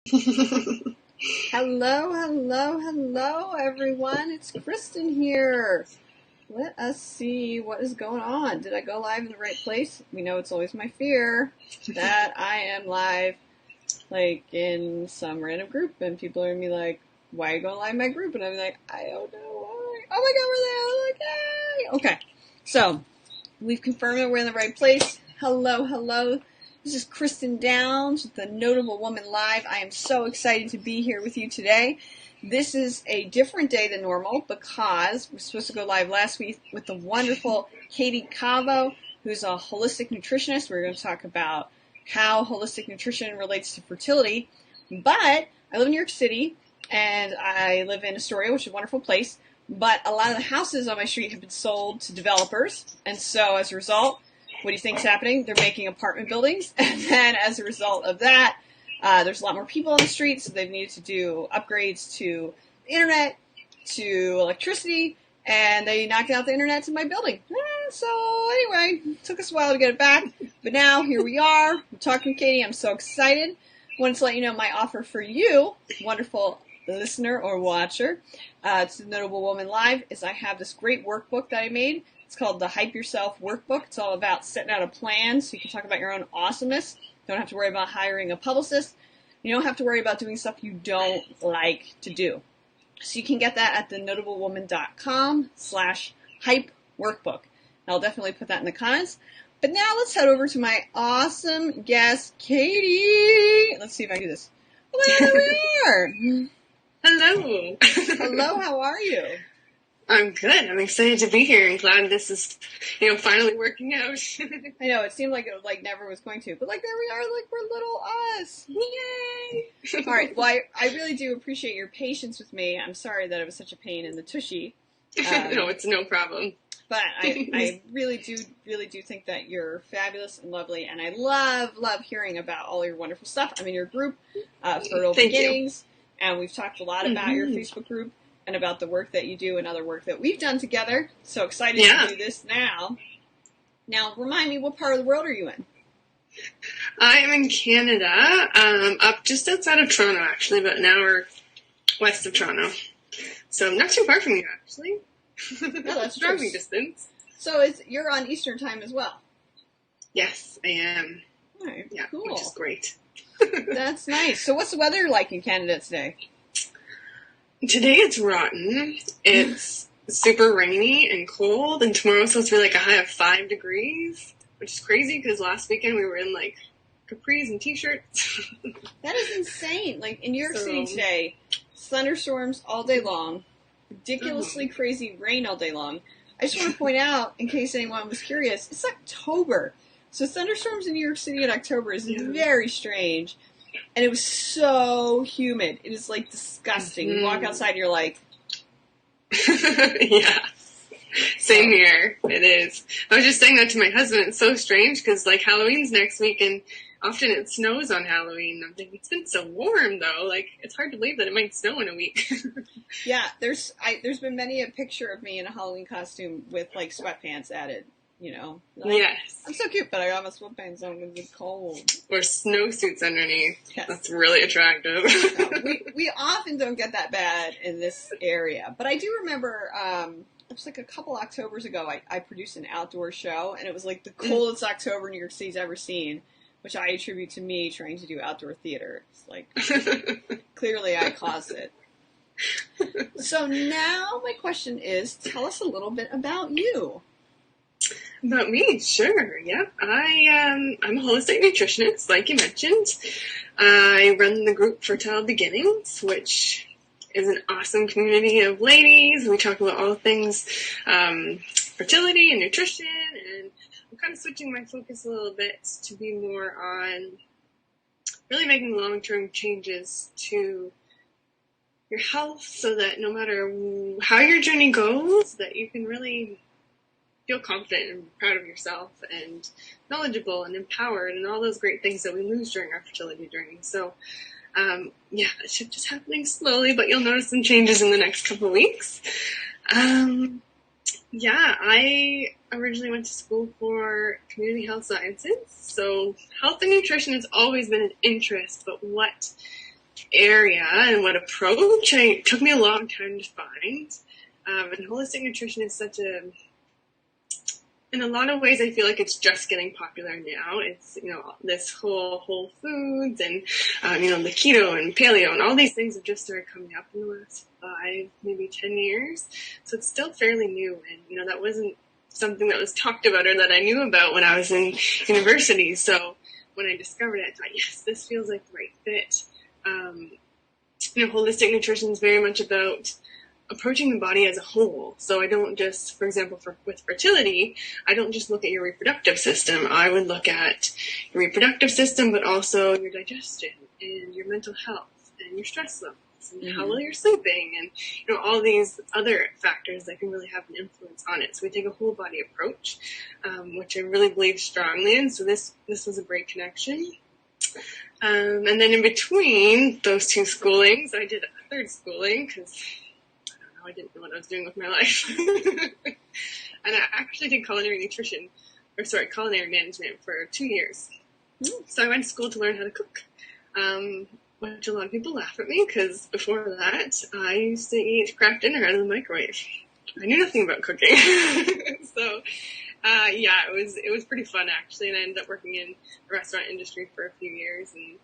Hello, hello, hello, everyone. It's Cristin here. Let us see what is going on. Did I go live in the right place? We know it's always my fear that I am live, like, in some random group, and people are going to be like, why are you going live in my group? And I'm like, I don't know why. Oh my God, we're there. Like, yay! Okay, so we've confirmed that we're in the right place. Hello, hello. This is Cristin Downs with the Notable Woman Live. I am so excited to be here with you today. This is a different day than normal because we're supposed to go live last week with the wonderful Kahvo, who's a holistic nutritionist. We're going to talk about how holistic nutrition relates to fertility. But I live in New York City, and I live in Astoria, which is a wonderful place. But a lot of the houses on my street have been sold to developers, and so as a result, what do you think is happening? They're making apartment buildings, and then as a result of that, there's a lot more people on the street, so they've needed to do upgrades to the internet, to electricity, and they knocked out the internet to my building. So anyway, it took us a while to get it back, but now here we are. I'm talking to Katie. I'm so excited. I wanted to let you know my offer for you, wonderful listener or watcher, to the Notable Woman Live, is I have this great workbook that I made. It's called the Hype Yourself Workbook. It's all about setting out a plan so you can talk about your own awesomeness. You don't have to worry about hiring a publicist. You don't have to worry about doing stuff you don't like to do. So you can get that at thenotablewoman.com/hype workbook. I'll definitely put that in the comments. But now let's head over to my awesome guest, Katie. Let's see if I can do this. Well, there we are. Hello. Hello, how are you? I'm good. I'm excited to be here and glad this is, finally working out. I know, it seemed like it never was going to, but there we are, we're little us. Yay! All right, well, I really do appreciate your patience with me. I'm sorry that it was such a pain in the tushy. No, it's no problem. But I really do think that you're fabulous and lovely, and I love hearing about all your wonderful stuff. I'm in your group, Fertile Beginnings, and we've talked a lot about your Facebook group and about the work that you do and other work that we've done together. So excited to do this now. Now, remind me, what part of the world are you in? I am in Canada, up just outside of Toronto, actually, about an hour west of Toronto. So not too far from you, actually. No, that's driving distance. So you're on Eastern time as well? Yes, I am. All right, yeah, cool. Which is great. That's nice. So what's the weather like in Canada today? Today it's rotten. It's super rainy and cold, and tomorrow's supposed to be a high of 5 degrees, which is crazy because last weekend we were in capris and t-shirts. That is insane. In New York City today, thunderstorms all day long, ridiculously crazy rain all day long. I just want to point out, in case anyone was curious, it's October. So thunderstorms in New York City in October is very strange. And it was so humid. It is disgusting. You walk outside and you're like... Yeah. Same here. It is. I was just saying that to my husband. It's so strange because Halloween's next week and often it snows on Halloween. I'm thinking, it's been so warm though. It's hard to believe that it might snow in a week. Yeah, there's been many a picture of me in a Halloween costume with sweatpants added. Yes. I'm so cute, but I got my sweatpants on because it's cold. Or snowsuits underneath. Yes. That's really attractive. No, we often don't get that bad in this area. But I do remember, it was a couple Octobers ago, I produced an outdoor show, and it was the coldest October New York City's ever seen, which I attribute to me trying to do outdoor theater. It's clearly I caused it. So now my question is, tell us a little bit about you. About me? Sure, yeah. I'm a holistic nutritionist, like you mentioned. I run the group Fertile Beginnings, which is an awesome community of ladies. We talk about all things fertility and nutrition, and I'm kind of switching my focus a little bit to be more on really making long-term changes to your health so that no matter how your journey goes, that you can really feel confident and proud of yourself and knowledgeable and empowered and all those great things that we lose during our fertility journey. So, that shit just happening slowly, but you'll notice some changes in the next couple of weeks. I originally went to school for community health sciences. So health and nutrition has always been an interest, but what area and what approach it took me a long time to find. And holistic nutrition is such a, in a lot of ways, I feel like it's just getting popular now. It's, this whole foods and, the keto and paleo and all these things have just started coming up in the last 5, maybe 10 years. So it's still fairly new. And, that wasn't something that was talked about or that I knew about when I was in university. So when I discovered it, I thought, yes, this feels like the right fit. Holistic nutrition is very much about approaching the body as a whole. So I don't just, for example, with fertility, I don't just look at your reproductive system. I would look at your reproductive system, but also your digestion and your mental health and your stress levels and how well you're sleeping and, all these other factors that can really have an influence on it. So we take a whole body approach, which I really believe strongly in. So this was a great connection. And then in between those 2 schoolings, I did a 3rd schooling because I didn't know what I was doing with my life. And I actually did culinary management for 2 years. So I went to school to learn how to cook, which a lot of people laugh at me because before that, I used to eat Kraft dinner out of the microwave. I knew nothing about cooking. So, it was pretty fun actually. And I ended up working in the restaurant industry for a few years and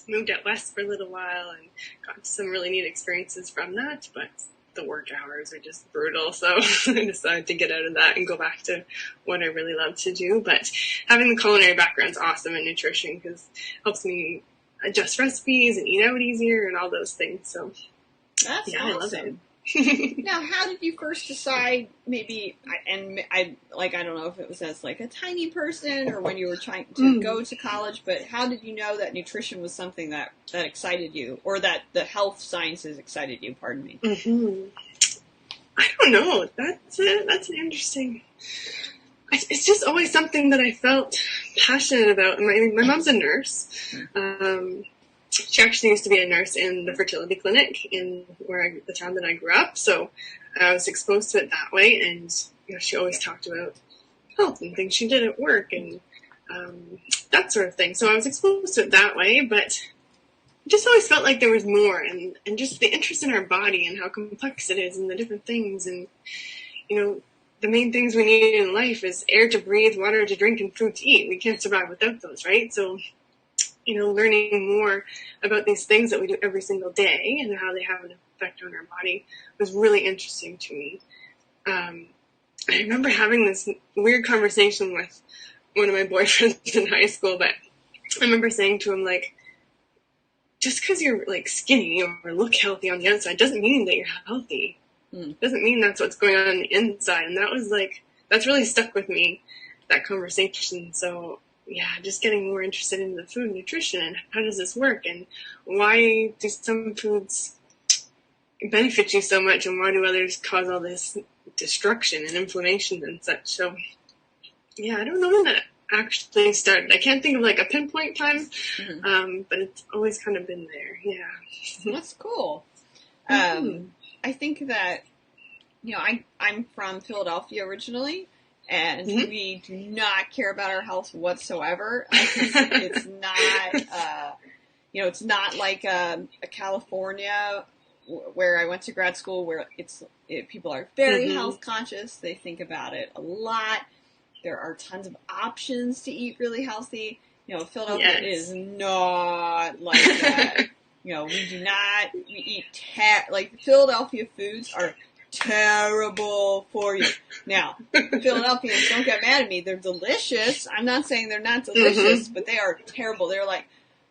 moved out west for a little while and got some really neat experiences from that. But the work hours are just brutal. So I decided to get out of that and go back to what I really love to do. But having the culinary background is awesome in nutrition because it helps me adjust recipes and eat out easier and all those things. So that's awesome. I love it. Now, how did you first decide I don't know if it was as like a tiny person or when you were trying to go to college, but how did you know that nutrition was something that excited you or that the health sciences excited you? Pardon me. I don't know. That's an interesting. It's just always something that I felt passionate about. And my mom's a nurse. She actually used to be a nurse in the fertility clinic in the town that I grew up. So I was exposed to it that way. And she always talked about health and things she did at work and that sort of thing. So I was exposed to it that way. But I just always felt like there was more. And just the interest in our body and how complex it is and the different things. And, the main things we need in life is air to breathe, water to drink, and food to eat. We can't survive without those, right? So learning more about these things that we do every single day and how they have an effect on our body was really interesting to me. I remember having this weird conversation with one of my boyfriends in high school, but I remember saying to him, like, just because you're like skinny or look healthy on the outside doesn't mean that you're healthy. Doesn't mean that's what's going on the inside. And that was that's really stuck with me, that conversation. So just getting more interested in the food and nutrition and how does this work and why do some foods benefit you so much and why do others cause all this destruction and inflammation and such. So I don't know when that actually started. I can't think of like a pinpoint time, but it's always kind of been there. That's cool. I think that I'm from Philadelphia originally. And we do not care about our health whatsoever. It's not, it's not like a California where I went to grad school where people are very health conscious. They think about it a lot. There are tons of options to eat really healthy. Philadelphia is not like that. We do not. We eat Philadelphia foods are terrible for you. Now, Philadelphians, don't get mad at me. They're delicious. I'm not saying they're not delicious, but they are terrible. They're like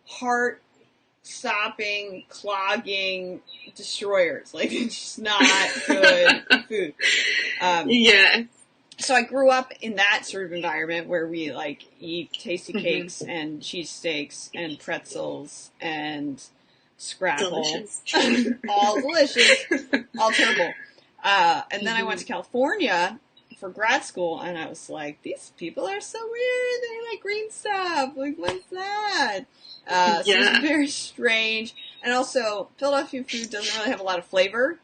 heart-stopping, clogging destroyers. Like, it's just not good food. So I grew up in that sort of environment where we eat tasty cakes and cheesesteaks and pretzels and Scrabble. All delicious. All terrible. And then I went to California for grad school, and I was like, these people are so weird. They like green stuff. Like, what's that? So it's very strange. And also, Philadelphia food doesn't really have a lot of flavor.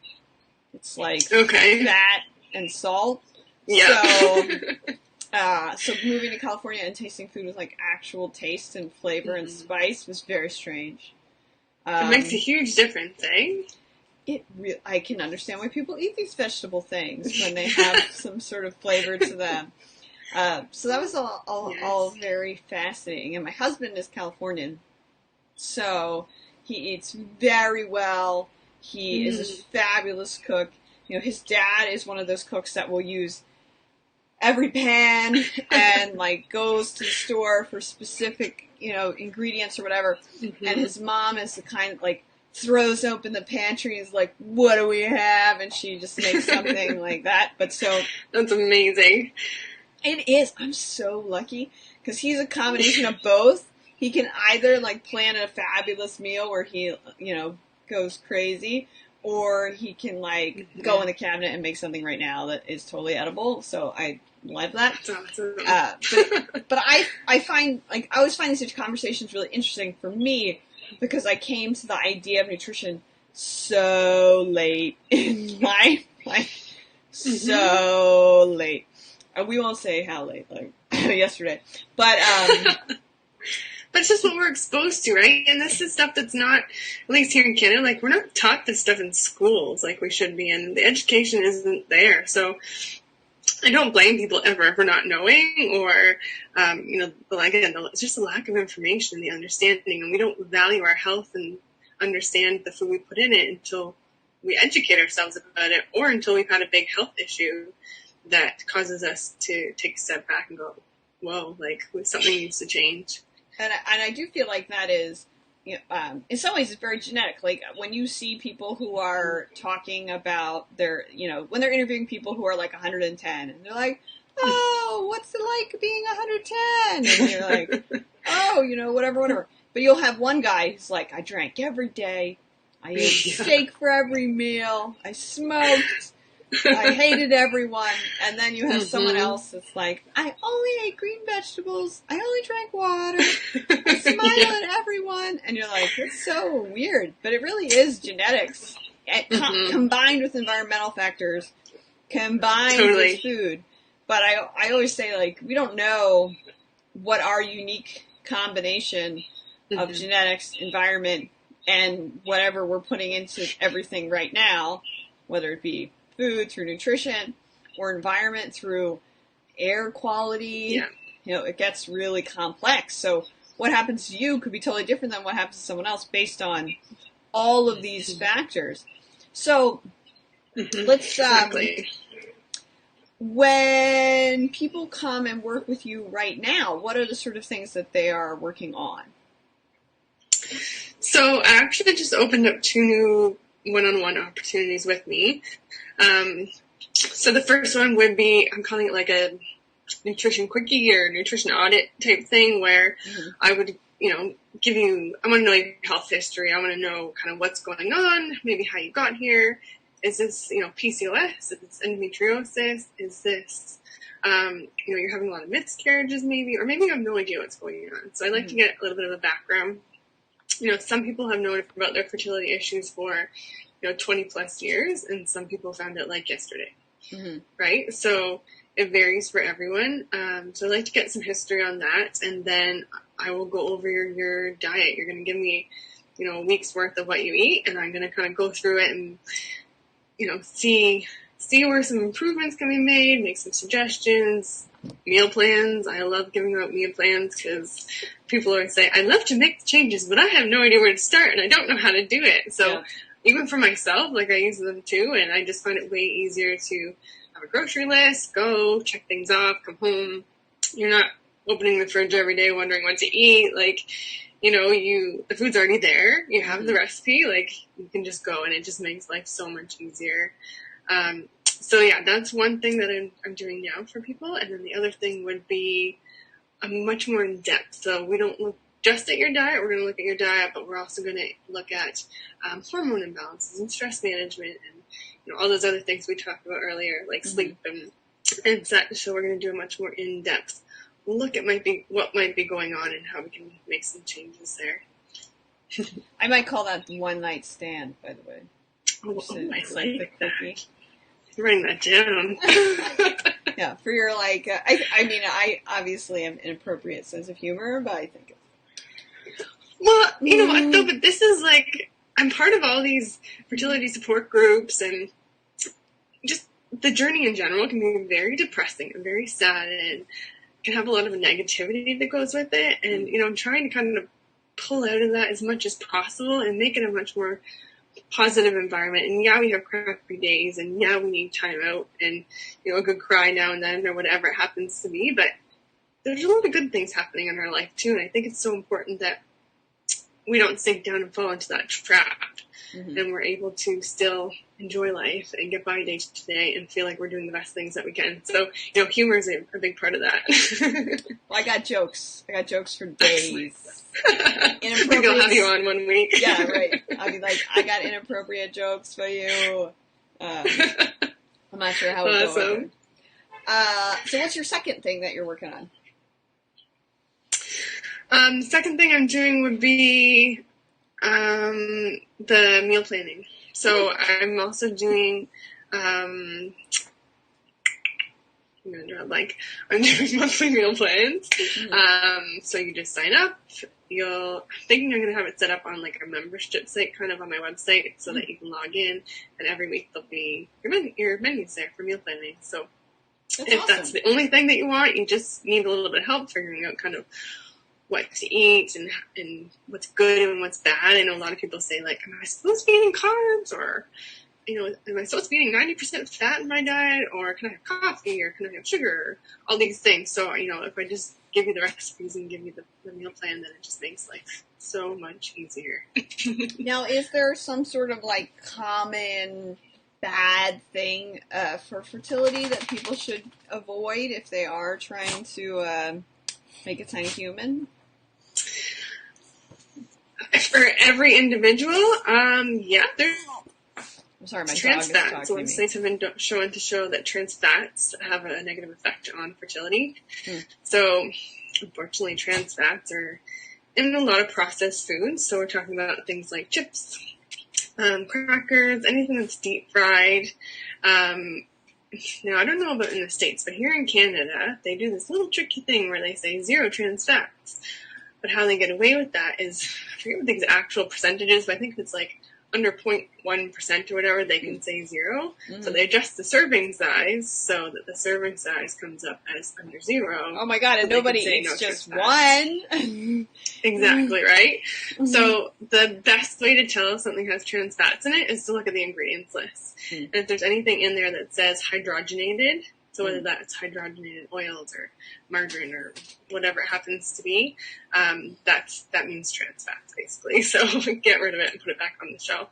It's like fat and salt. So moving to California and tasting food with like actual taste and flavor and spice was very strange. It makes a huge difference, eh? I can understand why people eat these vegetable things when they have some sort of flavor to them. So that was all very fascinating. And my husband is Californian, so he eats very well. He is a fabulous cook. You know, his dad is one of those cooks that will use every pan and like goes to the store for specific, you know, ingredients or whatever. And his mom is the kind that like throws open the pantry and is like, what do we have? And she just makes something like that. But so that's amazing. It is. I'm so lucky because he's a combination of both. He can either like plan a fabulous meal where he, you know, goes crazy, or he can like go in the cabinet and make something right now that is totally edible. So I love that. That's awesome. But I find like I always find these conversations really interesting for me because I came to the idea of nutrition so late in life, like so late. We won't say how late, like yesterday, but but it's just what we're exposed to, right? And this is stuff that's not, at least here in Canada, like we're not taught this stuff in schools like we should be, and the education isn't there. So I don't blame people ever for not knowing, or you know, like again, it's just a lack of information, the understanding, and we don't value our health and understand the food we put in it until we educate ourselves about it, or until we've had a big health issue that causes us to take a step back and go, whoa, like something needs to change. And I do feel like that is, you know, in some ways it's very genetic. Like when you see people who are talking about their, you know, when they're interviewing people who are like 110 and they're like, oh, what's it like being 110? And you're like, oh, you know, whatever. But you'll have one guy who's like, I drank every day. I ate steak for every meal. I smoked. I hated everyone. And then you have someone else that's like, I only ate green vegetables. I only drank water. I smile at everyone. And you're like, it's so weird. But it really is genetics combined with environmental factors, combined with food. But I always say, like, we don't know what our unique combination of genetics, environment, and whatever we're putting into everything right now, whether it be food through nutrition or environment through air quality, you know, it gets really complex. So what happens to you could be totally different than what happens to someone else based on all of these factors. So let's, when people come and work with you right now, what are the sort of things that they are working on? So I actually just opened up 2 new one-on-one opportunities with me. So the first one would be, I'm calling it like a nutrition quickie or nutrition audit type thing, where I would, you know, I want to know your health history. I want to know kind of what's going on, maybe how you got here. Is this, you know, PCOS? Is this endometriosis? Is this, you know, you're having a lot of miscarriages maybe, or maybe you have no idea what's going on. So I like to get a little bit of a background. You know, some people have known about their fertility issues for, you know, 20 plus years, and some people found it like yesterday, right? So it varies for everyone. So I like to get some history on that, and then I will go over your diet. You're going to give me, you know, a week's worth of what you eat, and I'm going to kind of go through it and, you know, see where some improvements can be made, make some suggestions. Meal plans. I love giving out meal plans because people always say, I love to make changes, but I have no idea where to start and I don't know how to do it. So even for myself, like I use them too, and I just find it way easier to have a grocery list, go check things off, come home. You're not opening the fridge every day wondering what to eat. Like, you know, the food's already there. You have the recipe. Like, you can just go, and it just makes life so much easier. So yeah, that's one thing that I'm doing now for people. And then the other thing would be much more in depth. So we don't look just at your diet. We're going to look at your diet, but we're also going to look at hormone imbalances and stress management and, you know, all those other things we talked about earlier, like sleep and such. So we're going to do a much more in-depth look at what might be going on and how we can make some changes there. I might call that the one night stand, by the way. It's like the cookie. Writing that down. Yeah, for your like, I mean, I obviously have an inappropriate sense of humor, but I think Well, you know what though, but this is like, I'm part of all these fertility support groups, and just the journey in general can be very depressing and very sad, and can have a lot of negativity that goes with it. And, you know, I'm trying to kind of pull out of that as much as possible and make it a much more positive environment. And yeah, we have crappy days, and yeah, we need time out and, you know, a good cry now and then or whatever it happens to be. But there's a lot of good things happening in our life too. And I think it's so important that we don't sink down and fall into that trap. Mm-hmm. And we're able to still enjoy life and get by day to day and feel like we're doing the best things that we can. So, you know, humor is a big part of that. Well, I got jokes. I got jokes for days. I think I'll have you on one week. Yeah, right. I'll be like, I got inappropriate jokes for you. I'm not sure how it goes. So what's your second thing that you're working on? Second thing I'm doing would be the meal planning. So I'm also doing, I'm doing monthly meal plans. Mm-hmm. So you just sign up. I'm thinking I'm going to have it set up on like a membership site, kind of on my website, so that you can log in, and every week there'll be your menus there for meal planning. So that's the only thing that you want, you just need a little bit of help figuring out kind of what to eat and what's good and what's bad. I know a lot of people say, like, am I supposed to be eating carbs, or, you know, am I supposed to be eating 90% fat in my diet, or can I have coffee, or can I have sugar, or all these things. So, you know, if I just give you the recipes and give you the meal plan, then it just makes life so much easier. Now, is there some sort of like common bad thing for fertility that people should avoid if they are trying to make it sound human? For every individual, yeah, there's sorry, my trans dog is fats. talking Studies have been shown to show that trans fats have a negative effect on fertility. So, unfortunately, trans fats are in a lot of processed foods. So we're talking about things like chips, crackers, anything that's deep fried. Now, I don't know about in the States, but here in Canada, they do this little tricky thing where they say 0 trans fats. But how they get away with that is, I forget what the actual percentage is, but I think it's like under 0.1% or whatever, they can say 0. Mm. So they adjust the serving size so that the serving size comes up as under 0. Oh my God, and nobody eats just one. Exactly, right? Mm-hmm. So the best way to tell if something has trans fats in it is to look at the ingredients list. Mm. And if there's anything in there that says hydrogenated, so whether that's hydrogenated oils or margarine or whatever it happens to be, that means trans fats, basically. So get rid of it and put it back on the shelf.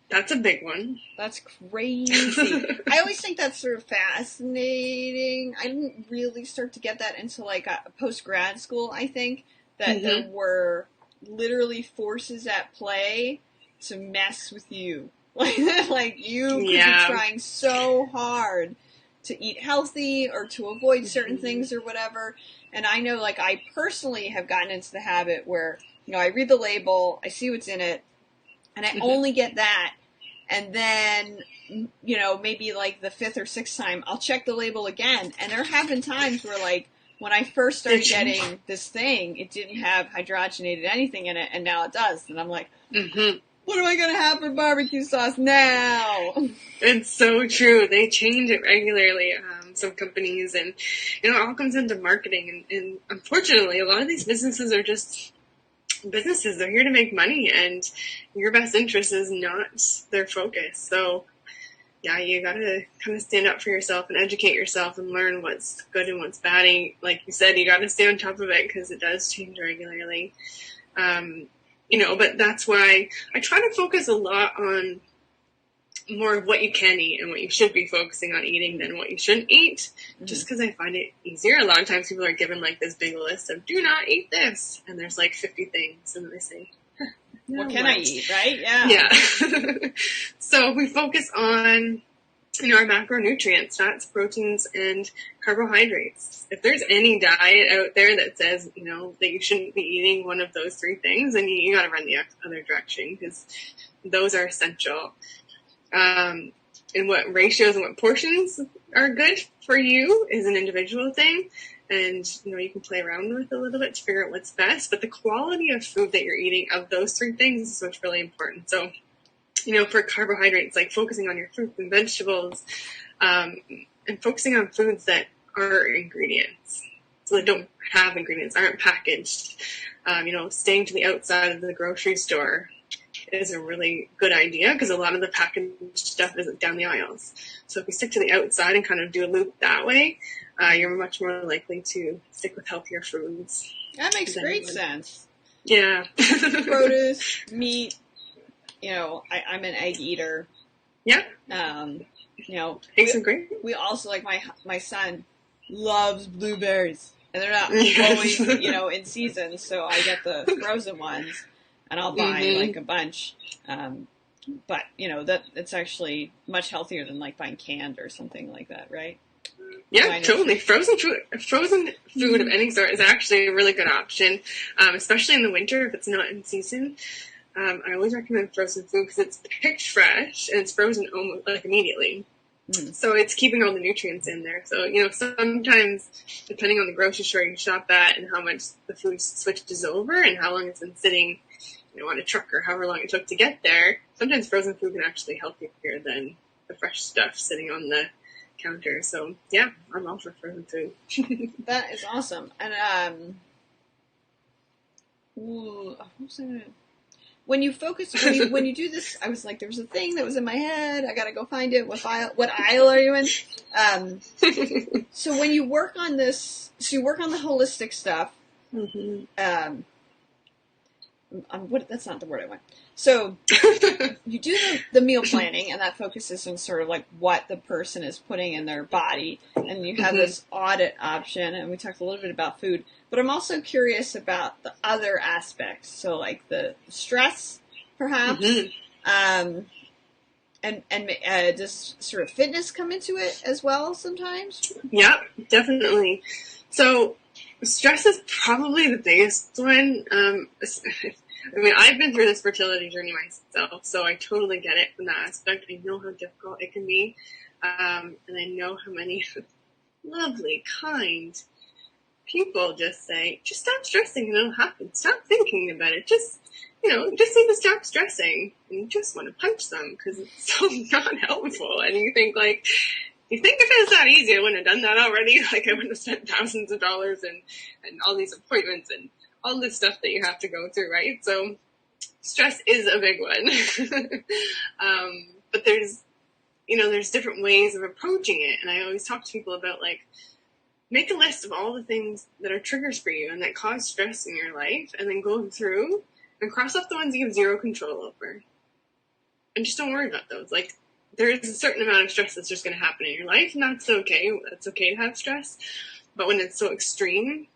That's a big one. That's crazy. I always think that's sort of fascinating. I didn't really start to get that until like post-grad school, I think, that there were literally forces at play to mess with you. Like you could be trying so hard to eat healthy or to avoid certain things or whatever. And I know, like, I personally have gotten into the habit where, you know, I read the label, I see what's in it, and I only get that. And then, you know, maybe like the 5th or 6th time, I'll check the label again. And there have been times where, like, when I first started getting this thing, it didn't have hydrogenated anything in it, and now it does. And I'm like, what am I going to have for barbecue sauce now? It's so true. They change it regularly, some companies, and, you know, it all comes into marketing. And unfortunately, a lot of these businesses are just businesses. They're here to make money, and your best interest is not their focus. So, yeah, you got to kind of stand up for yourself and educate yourself and learn what's good and what's bad. And like you said, you got to stay on top of it because it does change regularly. You know, but that's why I try to focus a lot on more of what you can eat and what you should be focusing on eating than what you shouldn't eat, just because I find it easier. A lot of times people are given like this big list of do not eat this, and there's like 50 things, and they say, what can I eat, right? Yeah. So we focus on, you know, our macronutrients, fats, proteins, and carbohydrates. If there's any diet out there that says, you know, that you shouldn't be eating one of those 3 things, then you got to run the other direction, because those are essential. And what ratios and what portions are good for you is an individual thing. and, you can play around with it a little bit to figure out what's best. But the quality of food that you're eating of those three things is what's really important. So, for carbohydrates, like focusing on your fruits and vegetables, and focusing on foods that are ingredients. So that don't have ingredients, aren't packaged. Staying to the outside of the grocery store is a really good idea because a lot of the packaged stuff isn't down the aisles. So if you stick to the outside and kind of do a loop that way, you're much more likely to stick with healthier foods. That makes great sense. Yeah. Produce, meat, I'm an egg eater. Yeah. Eggs are great. We also, like, my son loves blueberries. And they're not always, in season, so I get the frozen ones, and I'll buy, like, a bunch. But, it's actually much healthier than, like, buying canned or something like that, right? Yeah, totally. Frozen food of any sort is actually a really good option, especially in the winter if it's not in season. I always recommend frozen food because it's picked fresh and it's frozen almost like immediately. So it's keeping all the nutrients in there. So, sometimes depending on the grocery store you shop at and how much the food switches over and how long it's been sitting, on a truck or however long it took to get there, sometimes frozen food can actually help you healthier than the fresh stuff sitting on the counter. So, yeah, I'm all for frozen food. That is awesome. And, when you focus, when you do this, I was like, there was a thing that was in my head. I got to go find it. What aisle are you in? So when you work on this, you work on the holistic stuff. That's not the word I want. So you do the meal planning, and that focuses on sort of like what the person is putting in their body. And you have this audit option, and we talked a little bit about food. But I'm also curious about the other aspects. So like the stress, perhaps, and does sort of fitness come into it as well sometimes? Yeah, definitely. So stress is probably the biggest one. I've been through this fertility journey myself, so I totally get it from that aspect. I know how difficult it can be, and I know how many lovely, kind people just say, just stop stressing and it'll happen. Stop thinking about it. Just need to stop stressing. And you just want to punch them because it's so not helpful. And you think if it was that easy, I wouldn't have done that already. Like I wouldn't have spent thousands of dollars and all these appointments and all this stuff that you have to go through, right? So stress is a big one. But there's different ways of approaching it. And I always talk to people about make a list of all the things that are triggers for you and that cause stress in your life, and then go through and cross off the ones you have zero control over. And just don't worry about those. There is a certain amount of stress that's just going to happen in your life, and that's okay. That's okay to have stress. But when it's so extreme,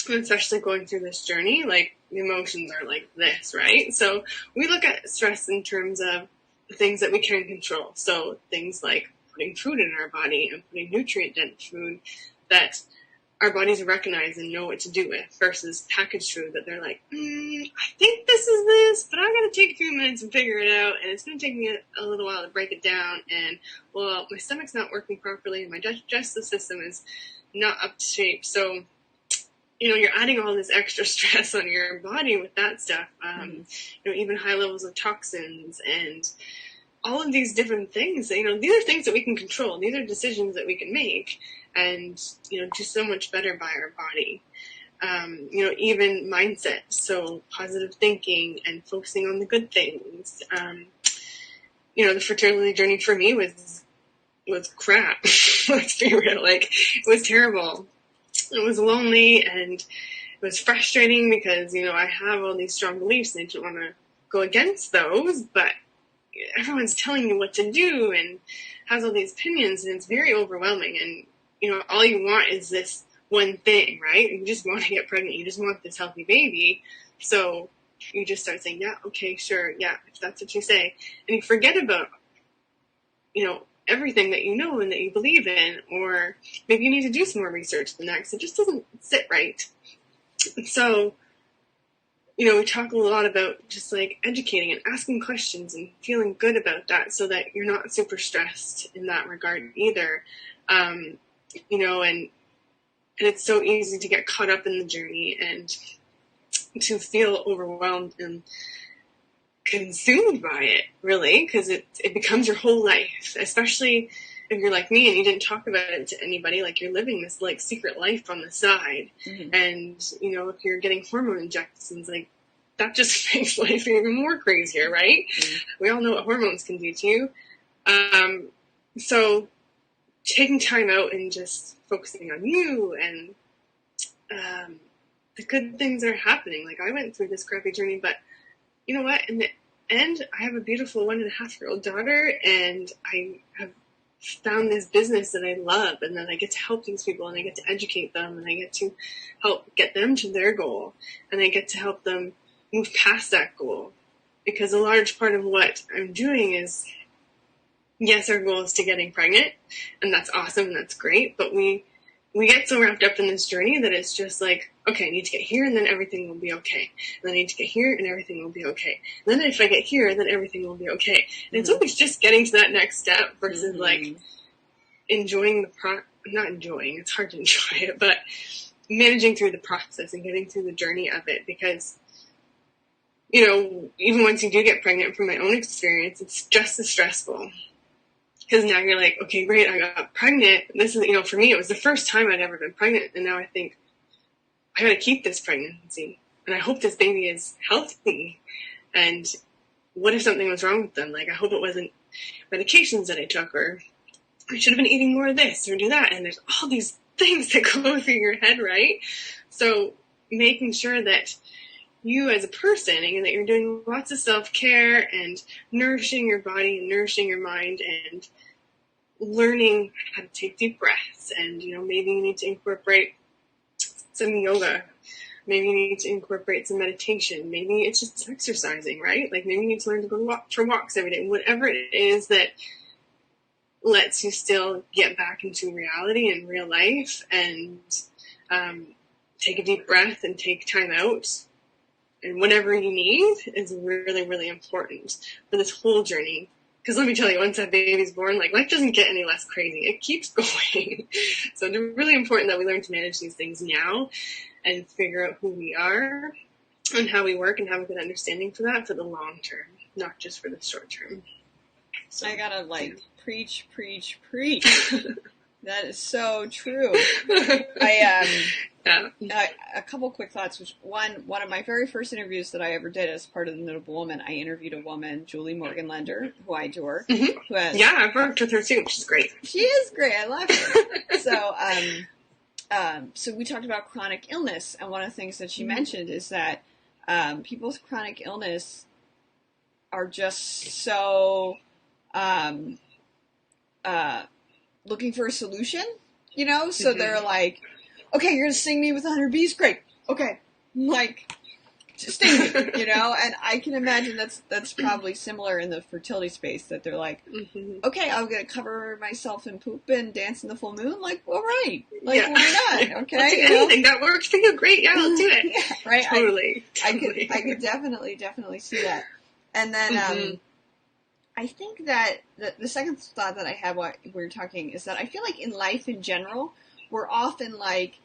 and especially going through this journey, the emotions are like this, right? So we look at stress in terms of the things that we can control. So things like putting food in our body and putting nutrient-dense food that our bodies recognize and know what to do with, versus packaged food that they're like, I think this is this, but I'm going to take a few minutes and figure it out, and it's going to take me a little while to break it down, and, well, my stomach's not working properly, and my digestive system is not up to shape, so, you're adding all this extra stress on your body with that stuff, even high levels of toxins, and all of these different things, these are things that we can control, these are decisions that we can make, and, do so much better by our body. Even mindset, so positive thinking and focusing on the good things. The fertility journey for me was crap. Let's be real. It was terrible. It was lonely and it was frustrating because, I have all these strong beliefs and I don't want to go against those, but everyone's telling you what to do and has all these opinions, and it's very overwhelming. And, all you want is this one thing, right? You just want to get pregnant. You just want this healthy baby. So you just start saying, yeah, okay, sure. Yeah, if that's what you say. And you forget about, everything that you know and that you believe in, or maybe you need to do some more research than that because it just doesn't sit right. So, we talk a lot about just educating and asking questions and feeling good about that so that you're not super stressed in that regard either. And And it's so easy to get caught up in the journey and to feel overwhelmed and consumed by it, really, because it becomes your whole life, especially if you're like me and you didn't talk about it to anybody, like you're living this like secret life on the side. And, you know, if you're getting hormone injections, like that just makes life even more crazier, right? We all know what hormones can do to you. So taking time out and just focusing on you and the good things that are happening. Like I went through this crappy journey, but you know what? In the end, I have a beautiful 1.5-year-old daughter, and I have found this business that I love, and then I get to help these people, and I get to educate them, and I get to help get them to their goal, and I get to help them move past that goal. Because a large part of what I'm doing is, yes, our goal is to getting pregnant, and that's awesome, and that's great, but we get so wrapped up in this journey that it's just like, okay, I need to get here and then everything will be okay. And then I need to get here and everything will be okay. And then if I get here, then everything will be okay. And it's always just getting to that next step versus like enjoying not enjoying, it's hard to enjoy it, but managing through the process and getting through the journey of it. Because, you know, even once you do get pregnant, from my own experience, it's just as stressful. Because now you're like, okay, great, I got pregnant. This is, you know, for me, it was the first time I'd ever been pregnant. And now I think, I got to keep this pregnancy. And I hope this baby is healthy. And what if something was wrong with them? Like, I hope it wasn't medications that I took, or I should have been eating more of this or do that. And there's all these things that go through your head, right? So making sure that you as a person, and that you're doing lots of self-care and nourishing your body and nourishing your mind and learning how to take deep breaths. And, you know, maybe you need to incorporate some yoga. Maybe you need to incorporate some meditation. Maybe it's just exercising, right? Like maybe you need to learn to go for walks every day. Whatever it is that lets you still get back into reality and real life, and take a deep breath and take time out. And whatever you need is really, really important for this whole journey. Because let me tell you, once that baby's born, like life doesn't get any less crazy. It keeps going. So it's really important that we learn to manage these things now and figure out who we are and how we work and have a good understanding for that for the long term, not just for the short term. So I gotta preach. That is so true. A couple quick thoughts. Which one of my very first interviews that I ever did as part of the Notable Woman, I interviewed a woman, Julie Morgan-Lender, who I adore. Who has, I've worked with her too. She's great. She is great. I love her. So we talked about chronic illness, and one of the things that she mentioned is that people with chronic illness are just so looking for a solution, you know? So they're like, okay, you're going to sting me with 100 bees? Great. Okay. Like, just sting me, you know? And I can imagine that's probably similar in the fertility space, that they're like, okay, I'm going to cover myself in poop and dance in the full moon? Like, all right. Like, why not? Okay. Anything that works for you, great. Yeah, I'll do it. Yeah, right? Totally. I could definitely see that. And then, I think that the second thought that I had while we were talking is that I feel like in life in general, we're often like,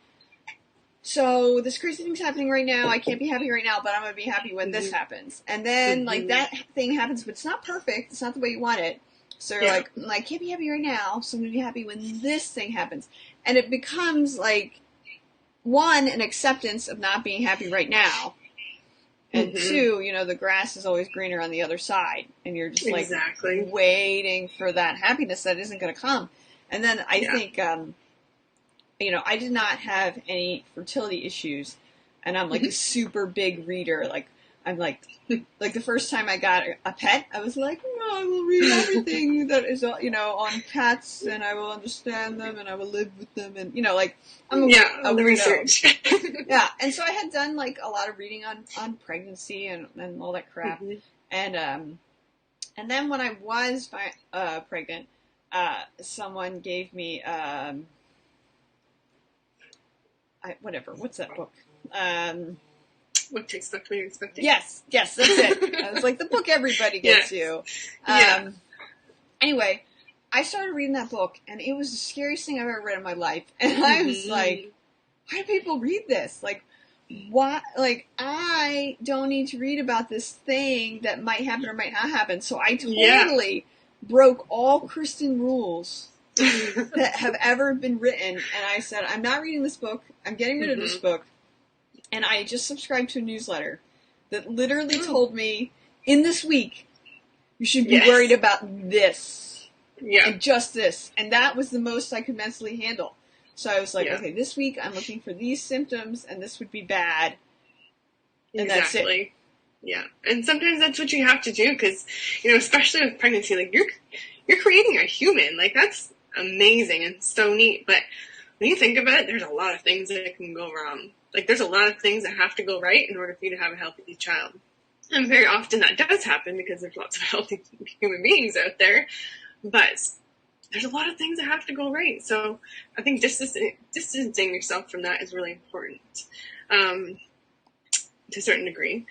so this crazy thing's happening right now, I can't be happy right now, but I'm going to be happy when this happens. And then, like, that thing happens, but it's not perfect, it's not the way you want it. So you're like, I can't be happy right now, so I'm going to be happy when this thing happens. And it becomes, like, one, an acceptance of not being happy right now. And two, you know, the grass is always greener on the other side. And you're just like waiting for that happiness that isn't going to come. And then I think, you know, I did not have any fertility issues. And I'm like a super big reader. Like, I'm like the first time I got a pet, I was like, oh, I will read everything that is, you know, on pets, and I will understand them, and I will live with them, and, you know, like, I'm a the research. Yeah, and so I had done, like, a lot of reading on pregnancy and all that crap, and then when I was pregnant, someone gave me, what's that book? What to expect when you're expecting? Yes, that's it. I was like, the book everybody gets you. Anyway, I started reading that book, and it was the scariest thing I've ever read in my life. And I was like, why do people read this? Like, why? Like, I don't need to read about this thing that might happen or might not happen. So I totally broke all Cristin rules that have ever been written. And I said, I'm not reading this book. I'm getting rid of this book. And I just subscribed to a newsletter that literally told me, in this week, you should be worried about this. Yeah. And just this. And that was the most I could mentally handle. So I was like, okay, this week I'm looking for these symptoms, and this would be bad. And that's it. Yeah. And sometimes that's what you have to do, because, you know, especially with pregnancy, like, you're creating a human. Like, that's amazing and so neat. But when you think about it, there's a lot of things that can go wrong. Like, there's a lot of things that have to go right in order for you to have a healthy child. And very often that does happen because there's lots of healthy human beings out there. But there's a lot of things that have to go right. So I think distancing yourself from that is really important to a certain degree.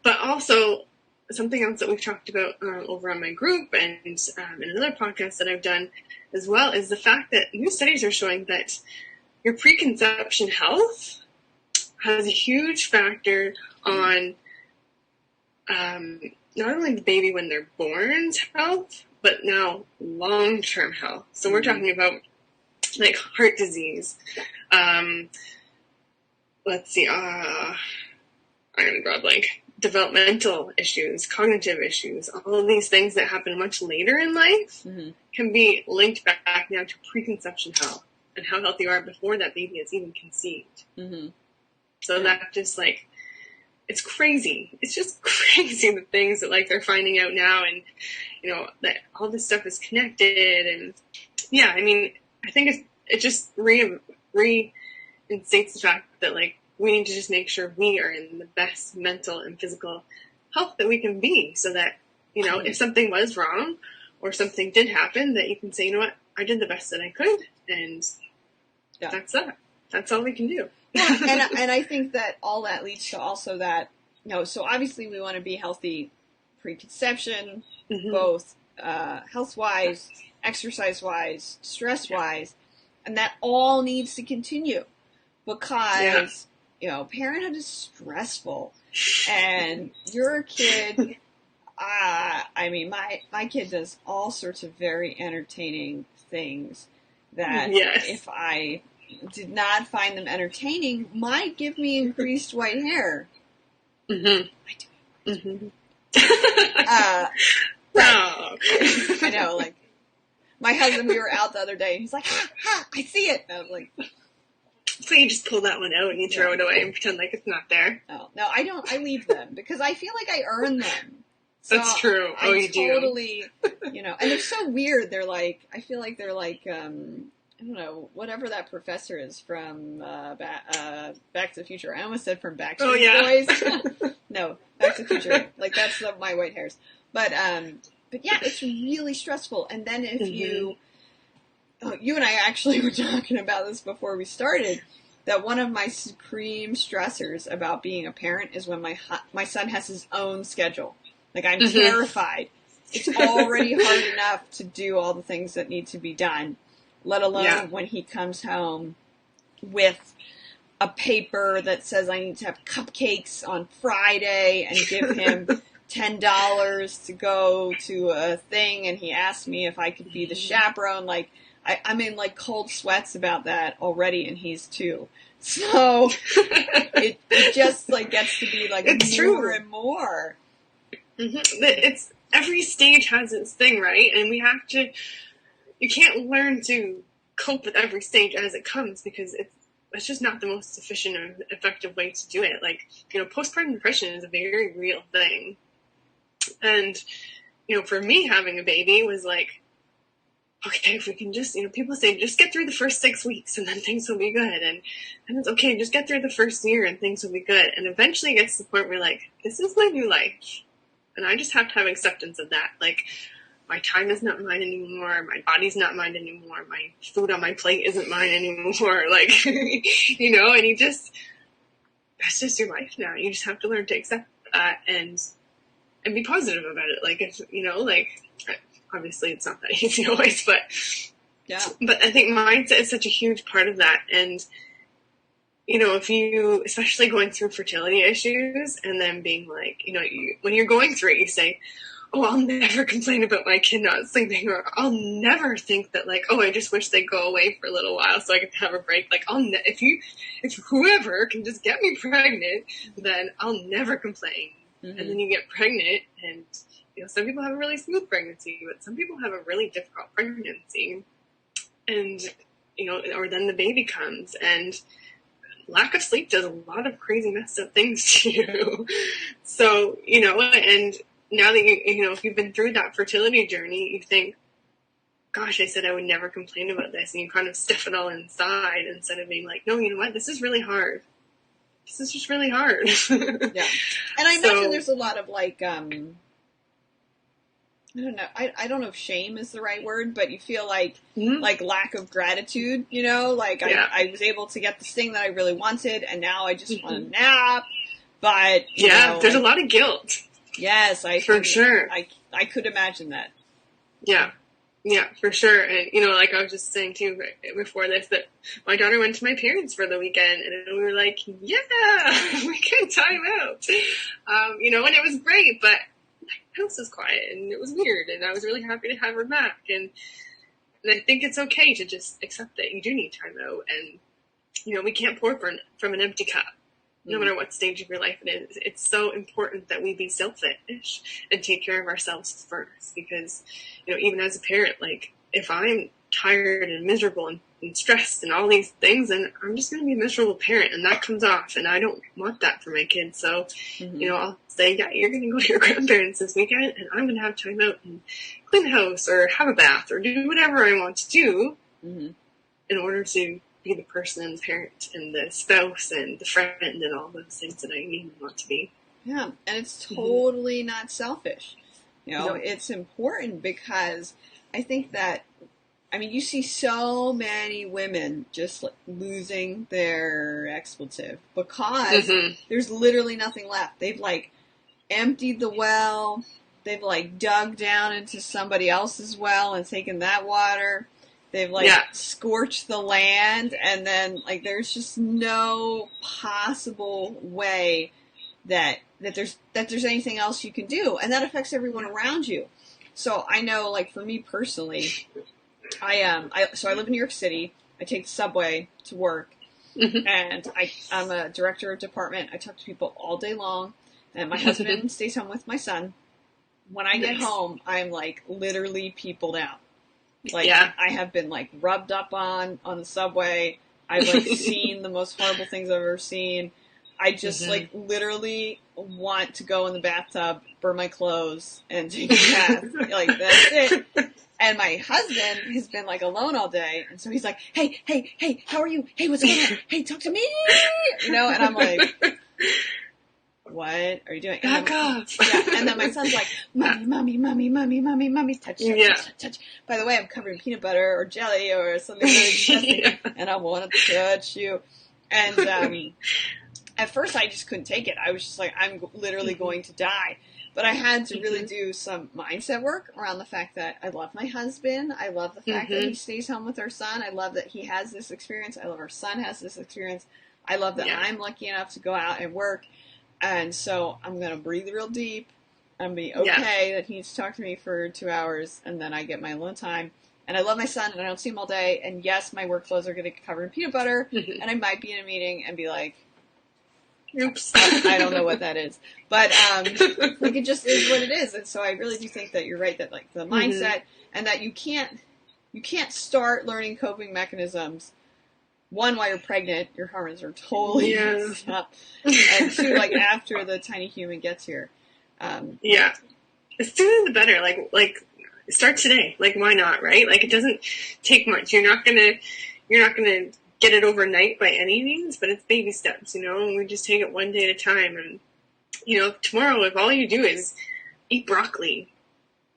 But also, something else that we've talked about over on my group and in another podcast that I've done as well is the fact that new studies are showing that your preconception health has a huge factor on not only the baby when they're born's health, but now long-term health. So we're talking about like heart disease. Let's see. I'm going to grab like developmental issues, cognitive issues, all of these things that happen much later in life can be linked back now to preconception health and how healthy you are before that baby is even conceived. So that just like, it's crazy. It's just crazy the things that like they're finding out now, and you know that all this stuff is connected. And yeah, I mean, I think it just reinstates the fact that like we need to just make sure we are in the best mental and physical health that we can be, so that you know if something was wrong or something did happen, that you can say, you know what, I did the best that I could, and that's that. That's all we can do. Yeah, and I think that all that leads to also that, you know, so obviously we want to be healthy preconception, both health-wise, exercise-wise, stress-wise, and that all needs to continue because, you know, parenthood is stressful, and your kid, I mean, my kid does all sorts of very entertaining things that if I did not find them entertaining might give me increased white hair. I do. I know, like, my husband, we were out the other day, and he's like, I see it. And I was like... So you just pull that one out and you throw it away and pretend like it's not there? No, I don't. I leave them, because I feel like I earn them. So that's true. Oh, you totally, you know, and they're so weird. They're like, I feel like they're like, I don't know, whatever that professor is from Back to the Future. I almost said from Backstreet Boys. No, Back to the Future. Like, that's my white hairs. But yeah, it's really stressful. And then if you and I actually were talking about this before we started, that one of my supreme stressors about being a parent is when my son has his own schedule. Like, I'm terrified. It's already hard enough to do all the things that need to be done, let alone when he comes home with a paper that says I need to have cupcakes on Friday and give him $10 to go to a thing, and he asked me if I could be the chaperone. Like, I'm in, like, cold sweats about that already, and he's 2. So it just, like, gets to be, like, it's more and more. It's every stage has its thing, right? And you can't learn to cope with every stage as it comes, because it's just not the most efficient or effective way to do it. Like, you know, postpartum depression is a very real thing. And, you know, for me, having a baby was like, okay, if we can just, you know, people say, just get through the first 6 weeks and then things will be good. And it's okay, just get through the first year and things will be good. And eventually it gets to the point where, like, this is my new life. And I just have to have acceptance of that. Like, my time is not mine anymore. My body's not mine anymore. My food on my plate isn't mine anymore. Like, you know, and that's just your life now. You just have to learn to accept that and be positive about it. Like, if, you know, like, obviously it's not that easy always, but I think mindset is such a huge part of that. And if you, especially going through fertility issues and then being like, when you're going through it, you say, oh, I'll never complain about my kid not sleeping, or I'll never think that like, oh, I just wish they'd go away for a little while so I could have a break. Like, if whoever can just get me pregnant, then I'll never complain. Mm-hmm. And then you get pregnant, and some people have a really smooth pregnancy, but some people have a really difficult pregnancy, and or then the baby comes, and lack of sleep does a lot of crazy messed up things to you. So and now that if you've been through that fertility journey, you think, gosh, I said I would never complain about this. And you kind of stuff it all inside instead of being like, no, you know what? This is really hard. This is just really hard. Yeah. And I imagine there's a lot of like, I don't know. I don't know if shame is the right word, but you feel like, like lack of gratitude, like I was able to get this thing that I really wanted, and now I just want a nap. But, there's a lot of guilt. Yes, for sure. I could imagine that. Yeah, for sure. And like I was just saying too before this, that my daughter went to my parents for the weekend, and we were like, yeah, we can time out. And it was great, but my house was quiet and it was weird, and I was really happy to have her back. And I think it's okay to just accept that you do need time out, and we can't pour from an empty cup. No matter what stage of your life it is, it's so important that we be selfish and take care of ourselves first. Because, even as a parent, like, if I'm tired and miserable and stressed and all these things, then I'm just going to be a miserable parent, and that comes off, and I don't want that for my kids. So, I'll say, yeah, you're going to go to your grandparents this weekend, and I'm going to have time out and clean the house or have a bath or do whatever I want to do in order to be the person and the parent and the spouse and the friend and all those things that I need and want to be. Yeah, and it's totally not selfish. It's important because I think that, you see so many women just like losing their expletive because there's literally nothing left. They've like emptied the well, they've like dug down into somebody else's well and taken that water. They've scorched the land, and then like there's just no possible way that there's anything else you can do, and that affects everyone around you. So I know, like for me personally, I live in New York City. I take the subway to work, and I'm a director of department. I talk to people all day long, and my husband stays home with my son. When I get home, I'm like literally peopled out. Like, I have been, like, rubbed up on the subway. I've, like, seen the most horrible things I've ever seen. I just, like, literally want to go in the bathtub, burn my clothes, and take a bath. Like, that's it. And my husband has been, like, alone all day. And so he's like, hey, how are you? Hey, what's going on? Hey, talk to me. And I'm like, what are you doing? Back off. Yeah, and then my son's like, mommy, touch. By the way, I'm covered in peanut butter or jelly or something really disgusting, and I want to touch you. And at first, I just couldn't take it. I was just like, I'm literally going to die. But I had to really do some mindset work around the fact that I love my husband. I love the fact that he stays home with our son. I love that he has this experience. I love our son has this experience. I love that I'm lucky enough to go out and work. And so I'm going to breathe real deep and be okay that he needs to talk to me for 2 hours, and then I get my alone time. And I love my son, and I don't see him all day. And yes, my work clothes are going to get covered in peanut butter, and I might be in a meeting and be like, oops, I don't know what that is. But like it just is what it is. And so I really do think that you're right, that like the mindset and that you can't start learning coping mechanisms. One, while you're pregnant, your hormones are totally messed up. And two, like after the tiny human gets here. The sooner the better. Like start today. Like why not, right? Like it doesn't take much. You're not gonna get it overnight by any means, but it's baby steps, and we just take it one day at a time. And tomorrow, if all you do is eat broccoli,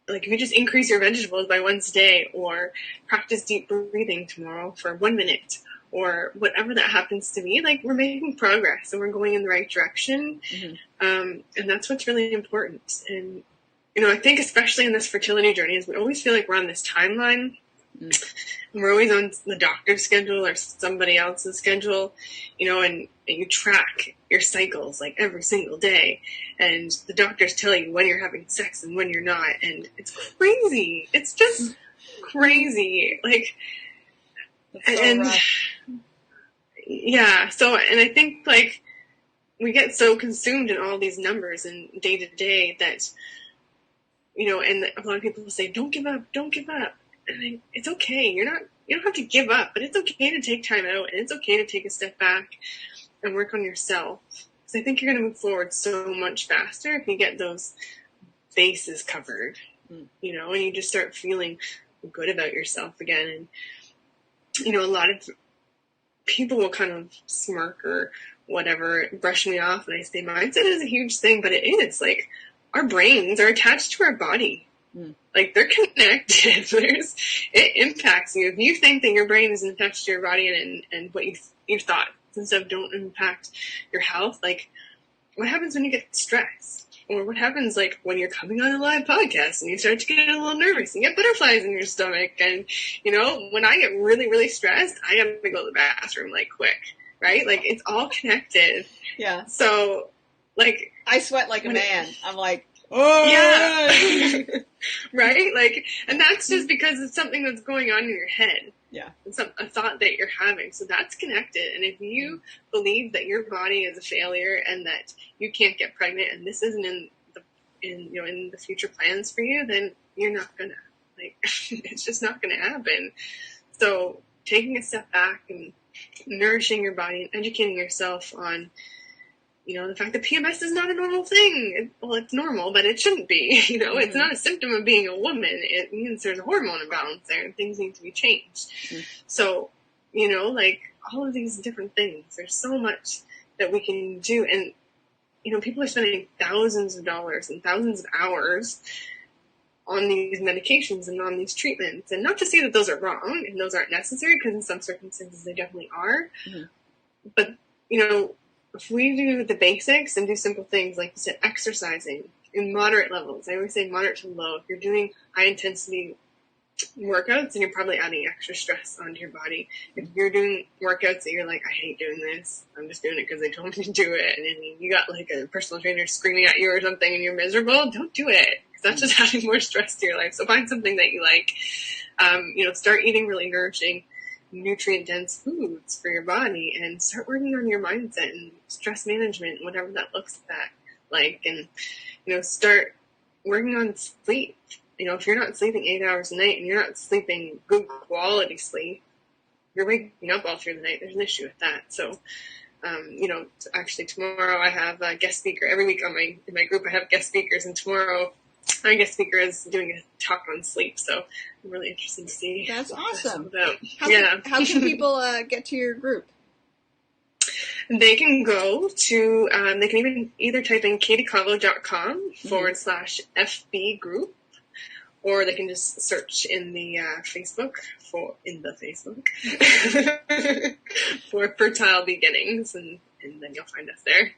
like if you just increase your vegetables by once a day, or practice deep breathing tomorrow for 1 minute, or whatever that happens to be, like we're making progress and we're going in the right direction. And that's what's really important. And, I think especially in this fertility journey is we always feel like we're on this timeline We're always on the doctor's schedule or somebody else's schedule, and you track your cycles like every single day. And the doctors tell you when you're having sex and when you're not. And it's crazy. It's just crazy. Like, That's so rough. Yeah. So, and I think like we get so consumed in all these numbers and day to day that, and a lot of people say, don't give up, don't give up. And it's okay. You don't have to give up, but it's okay to take time out, and it's okay to take a step back and work on yourself. Because I think you're going to move forward so much faster if you get those bases covered, and you just start feeling good about yourself again. And, a lot of people will kind of smirk or whatever, brush me off, and I say mindset is a huge thing, but it is. Like, our brains are attached to our body. Like, they're connected. It impacts you. If you think that your brain is attached to your body and what your thoughts and stuff don't impact your health, like, what happens when you get stressed? Or what happens, like, when you're coming on a live podcast and you start to get a little nervous and get butterflies in your stomach? And, when I get really, really stressed, I gotta go to the bathroom, like, quick, right? Like, it's all connected. Yeah. So, like... I sweat like a man. I'm like... Oh, yeah. Right? Like, and that's just because it's something that's going on in your head. Yeah. It's a thought that you're having. So that's connected. And if you believe that your body is a failure and that you can't get pregnant and this isn't in the future plans for you, then you're not gonna, like, it's just not gonna happen. So taking a step back and nourishing your body and educating yourself on the fact that PMS is not a normal thing. It's normal, but it shouldn't be. It's not a symptom of being a woman. It means there's a hormone imbalance there and things need to be changed. So, like all of these different things, there's so much that we can do. And, people are spending thousands of dollars and thousands of hours on these medications and on these treatments. And not to say that those are wrong and those aren't necessary, because in some circumstances they definitely are. But, if we do the basics and do simple things, like you said, exercising in moderate levels. I always say moderate to low. If you're doing high intensity workouts, then you're probably adding extra stress onto your body. If you're doing workouts that you're like, I hate doing this, I'm just doing it because they told me to do it, and then you got like a personal trainer screaming at you or something and you're miserable, don't do it. Because that's just adding more stress to your life. So find something that you like. Start eating really nourishing, nutrient-dense foods for your body, and start working on your mindset and stress management, whatever that looks like. And, start working on sleep. If you're not sleeping 8 hours a night and you're not sleeping good quality sleep, you're waking up all through the night. There's an issue with that. So, actually tomorrow I have a guest speaker. Every week in my group I have guest speakers, and tomorrow my guest speaker is doing a talk on sleep, so I'm really interested to see. That's awesome. How can people get to your group? They can go to, they can either type in katiekahvo.com /FB group, or they can just search in the Facebook for Fertile Beginnings, and then you'll find us there.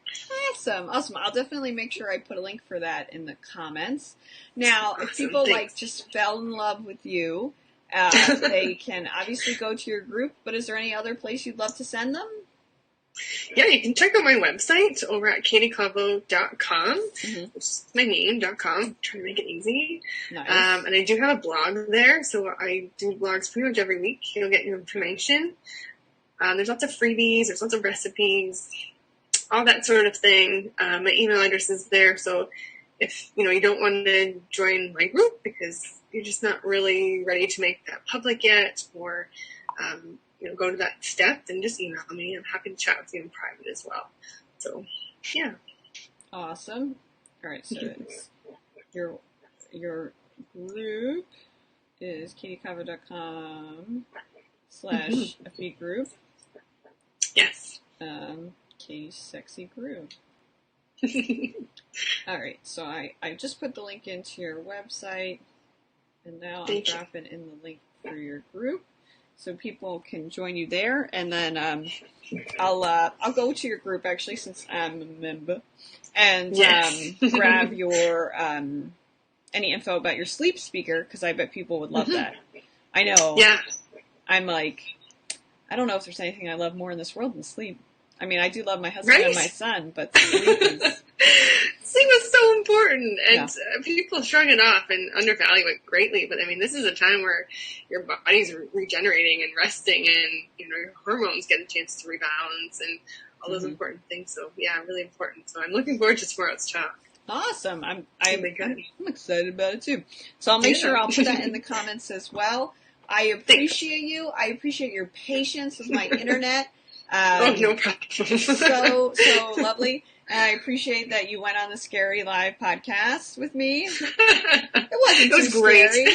Awesome. I'll definitely make sure I put a link for that in the comments. Now, if people just fell in love with you, they can obviously go to your group, but is there any other place you'd love to send them? Yeah, you can check out my website over at katiekahvo.com, which is my name.com. I'm trying to make it easy. Nice. And I do have a blog there, so I do blogs pretty much every week. You'll get your information. There's lots of freebies, there's lots of recipes, all that sort of thing. My email address is there, so if you don't want to join my group because you're just not really ready to make that public yet, or go to that step, then just email me. I'm happy to chat with you in private as well. So, yeah. Awesome. All right, so it's your group is katiekahvo.com /FB group. Yes. Katie's Sexy Group. All right, so I just put the link into your website, and now I'm dropping in the link for your group, so people can join you there. And then I'll go to your group actually, since I'm a member, and grab your any info about your sleep speaker, because I bet people would love that. I know. Yeah. I'm like, I don't know if there's anything I love more in this world than sleep. I mean, I do love my husband and my son, but sleep is... Sleep is so important, and people shrug it off and undervalue it greatly, but I mean, this is a time where your body's regenerating and resting, and, you know, your hormones get a chance to rebalance and all those important things. So yeah, really important. So I'm looking forward to tomorrow's talk. Awesome. I'm excited about it too. So I'll make sure I'll put that in the comments as well. I appreciate you. I appreciate your patience with my internet. No problem. so lovely. And I appreciate that you went on the Scary Live podcast with me. It wasn't too great. scary.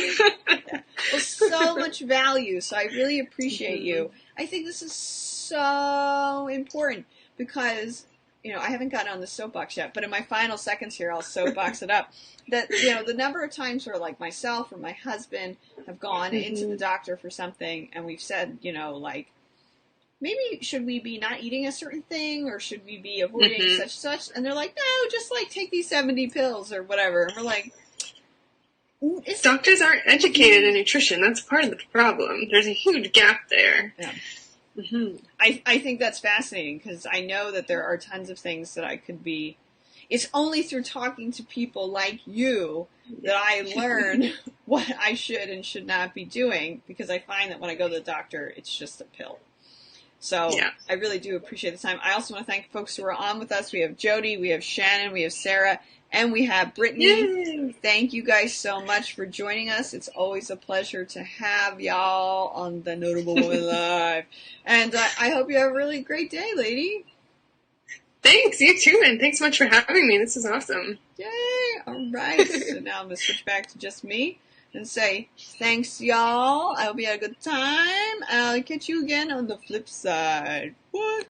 It was so much value. So I really appreciate you. I think this is so important because, you know, I haven't gotten on the soapbox yet, but in my final seconds here, I'll soapbox it up. That, you know, the number of times where, like, myself or my husband have gone into the doctor for something and we've said, you know, like, maybe should we be not eating a certain thing or should we be avoiding such? And they're like, no, just like take these 70 pills or whatever. And we're like, doctors aren't educated in nutrition. That's part of the problem. There's a huge gap there. Yeah. I think that's fascinating because I know that there are tons of things that I could be. It's only through talking to people like you that I learn what I should and should not be doing, because I find that when I go to the doctor, it's just a pill. So I really do appreciate the time. I also want to thank folks who are on with us. We have Jody, we have Shannon, we have Sarah, and we have Brittany. Yay. Thank you guys so much for joining us. It's always a pleasure to have y'all on the Notable Woman Live. And I hope you have a really great day, lady. Thanks, you too, and thanks so much for having me. This is awesome. Yay! All right. So now I'm going to switch back to just me and say, thanks, y'all. I hope you had a good time. I'll catch you again on the flip side. What?